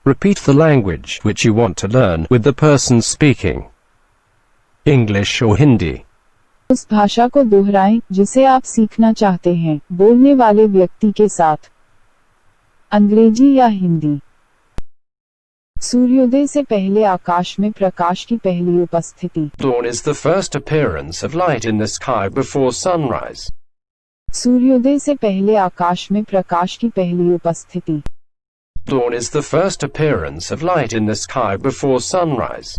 Repeat the language which you want to learn with the person speaking. English or Hindi. उस भाषा को दोहराएं जिसे आप सीखना चाहते हैं बोलने वाले व्यक्ति के साथ. अंग्रेजी या हिंदी. सूर्योदय से पहले आकाश में प्रकाश की पहली उपस्थिति. Dawn is the first appearance of light in the sky before sunrise. सूर्योदय से पहले आकाश में प्रकाश की पहली उपस्थिति. Dawn is the first appearance of light in the sky before sunrise.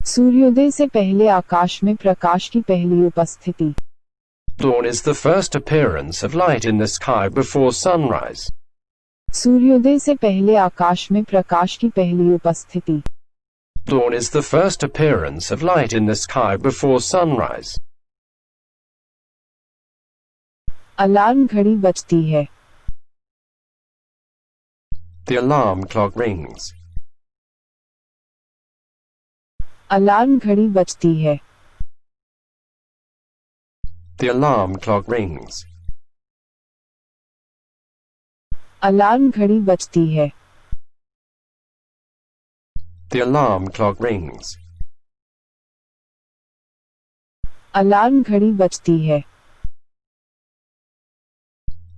सूर्योदय से पहले आकाश में प्रकाश की पहली उपस्थिति. Dawn is the first appearance of light in the sky before sunrise. सूर्योदय से पहले आकाश में प्रकाश की पहली उपस्थिति. Dawn is the first appearance of light in the sky before sunrise. Alarm घड़ी बजती है. The alarm clock rings. Alarm घड़ी बजती है. The alarm clock rings. Alarm घड़ी बजती है. The alarm clock rings. Alarm घड़ी बजती है.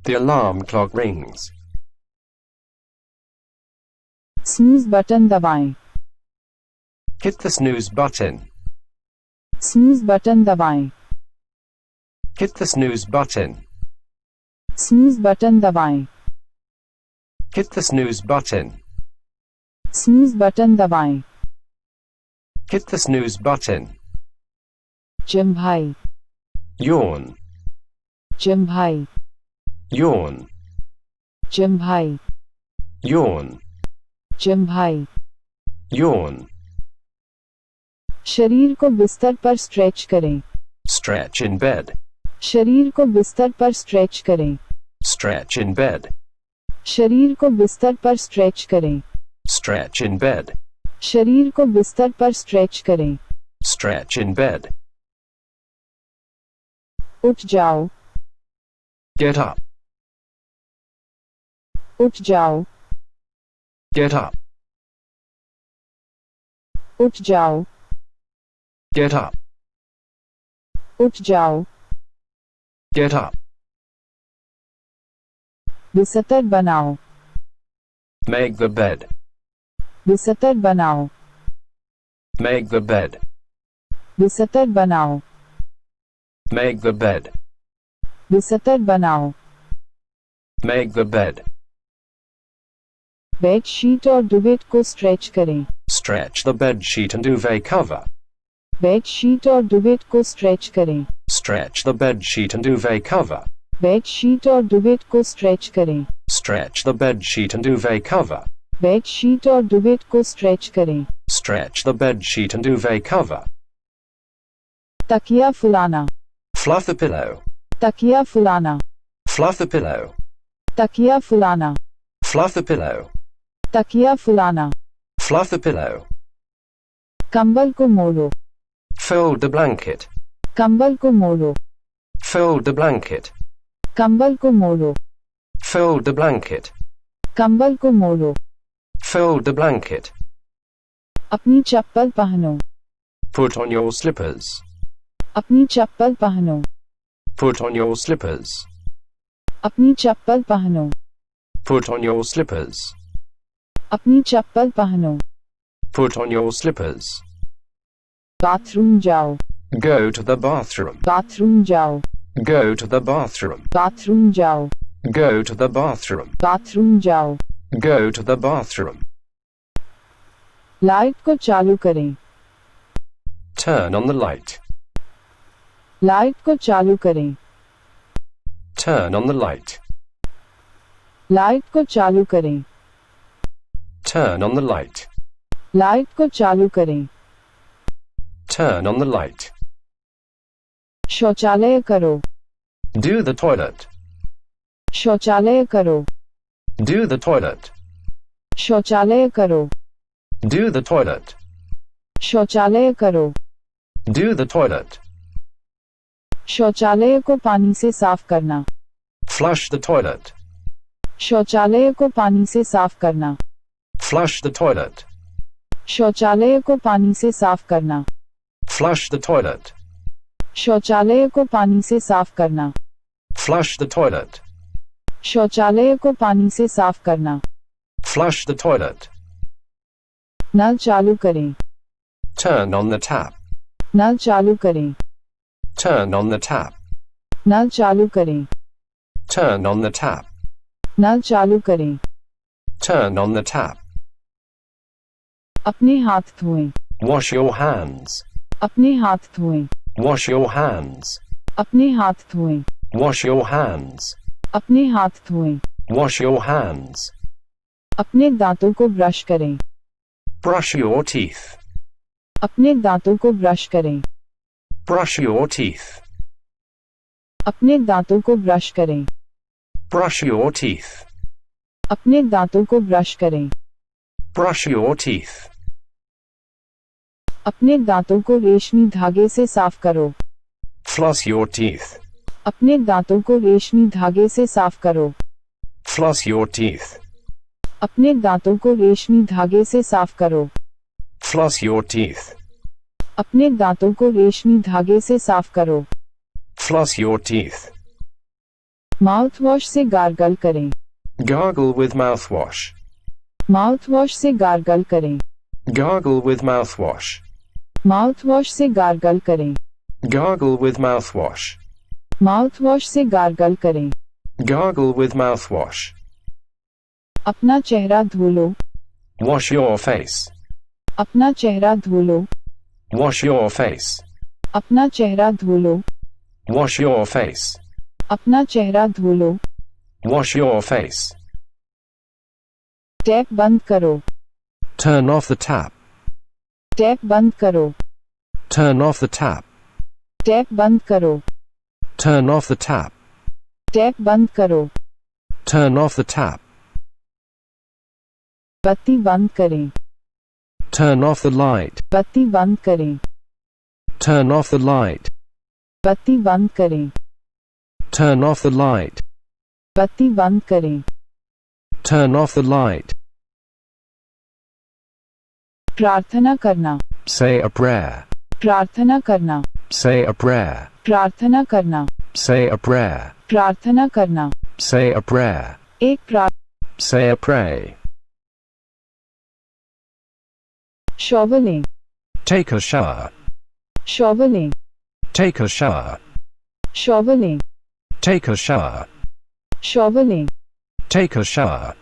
The alarm clock rings. Snooze button दबाएं. Hit the snooze button. Snooze button दबाएं. Hit the snooze button. Snooze button दबाएं. Hit the snooze button. Snooze button दबाएं. Hit the snooze button. चिम्भाई. Yawn. चिम्भाई. Yawn. चिम्भाई. Yawn. चिम्भाई. Yawn. शरीर को बिस्तर पर stretch करें. Stretch in bed. शरीर को बिस्तर पर स्ट्रेच करें. Stretch in bed. शरीर को बिस्तर पर स्ट्रेच करें. Stretch in bed. शरीर को बिस्तर पर स्ट्रेच करें. Stretch in bed. उठ जाओ. Get up. उठ जाओ. Get up. उठ जाओ. Get up. उठ जाओ. Get up. बिस्तर बनाओ. Make the bed. बिस्तर बनाओ. Make the bed. बिस्तर बनाओ. Make the bed. बिस्तर बनाओ. Make the bed. Bed sheet और दुवेट को स्ट्रेच करें. Stretch the bed sheet and duvet cover. Bed sheet और दुवेट को स्ट्रेच करें. Stretch the bed sheet and duvet cover. Bed sheet और दुवेट को स्ट्रेच करें. Stretch the bed sheet and duvet cover. Bed sheet और दुवेट को स्ट्रेच करें. Stretch the bed sheet and duvet cover. तकिया फुलाना. Fluff the pillow. तकिया फुलाना. Fluff the pillow. तकिया फुलाना. Fluff the pillow. तकिया फुलाना. Fluff the pillow. कंबल को मोड़ो. Fold the blanket. कंबल को मोड़ो. Fold the blanket. कंबल को मोड़ो. Fold the blanket. कंबल को मोड़ो. Fold the blanket. अपनी चप्पल पहनो. Put on your slippers. अपनी चप्पल पहनो. Put on your slippers. अपनी चप्पल पहनो. Put on your slippers. अपनी चप्पल पहनो. Put on your slippers. Bathroom जाओ. Go to the bathroom. Bathroom जाओ. Go to the bathroom. Bathroom जाओ. Go to the bathroom. Bathroom जाओ. Go to the bathroom. Light को चालू करें. Turn on the light. Light को चालू करें. Turn on the light. Light को चालू करें. Turn on the light. Light को चालू करें. Turn on the light. शौचालय करो. Do the toilet. शौचालय करो. Do the toilet. शौचालय करो. Do the toilet. शौचालय करो. Do the toilet. शौचालय को पानी से साफ करना. Flush the toilet. शौचालय को पानी से साफ करना. Flush the toilet. शौचालय को पानी से साफ करना. Flush the toilet. शौचालय को पानी से साफ करना. Flush the toilet. शौचालय को पानी से साफ करना. Flush the toilet. नल चालू करें. Turn on the tap. नल चालू करें. Turn on the tap. नल चालू करें. Turn on the tap. नल चालू करें. Turn on the tap. अपने हाथ धोएं. Wash your hands. अपने हाथ धोएं. Wash your hands. अपने हाथ धोएं. Wash your hands. अपने हाथ धोएं. Wash your hands. अपने दांतों को ब्रश करें. Brush your teeth. अपने दांतों को ब्रश करें. Brush your teeth. अपने दांतों को ब्रश करें. Brush your teeth. अपने दांतों को ब्रश करें. Brush your teeth. अपने दांतों को रेशमी धागे से साफ करो. Floss your teeth. अपने दांतों को रेशमी धागे से साफ करो. Floss your teeth. अपने दांतों को रेशमी धागे से साफ करो. Floss your teeth. अपने दांतों को रेशमी धागे से साफ करो. Floss your teeth. माउथवॉश से गार्गल करें. Gargle with mouthwash. माउथवॉश से गार्गल करें. Gargle with mouthwash. माउथवॉश से गार्गल करें. Gargle with mouthwash. माउथवॉश से गार्गल करें. Gargle with mouthwash. अपना चेहरा धो लो. Wash your face. अपना चेहरा धो लो. Wash your face. अपना चेहरा धो लो. Wash your face. अपना चेहरा धो लो. Wash your face. टैप बंद करो. Turn off the tap. Tap बंद करो. Turn off the tap. Tap बंद करो. Turn off the tap. Tap बंद करो. Turn off the tap. बत्ती बंद करें. Turn off the light. बत्ती बंद करें. Turn off the light. बत्ती बंद करें. Turn off the light. बत्ती बंद करें. Turn off the light. प्रार्थना करना. Say a prayer. प्रार्थना करना. Say a prayer. प्रार्थना करना. Say a prayer. प्रार्थना करना. Say a prayer. एक Say a pray. शॉवर लें. Take a shower. शॉवर लें. Take a shower. शॉवर लें. Take a shower. शॉवर लें. Take a shower.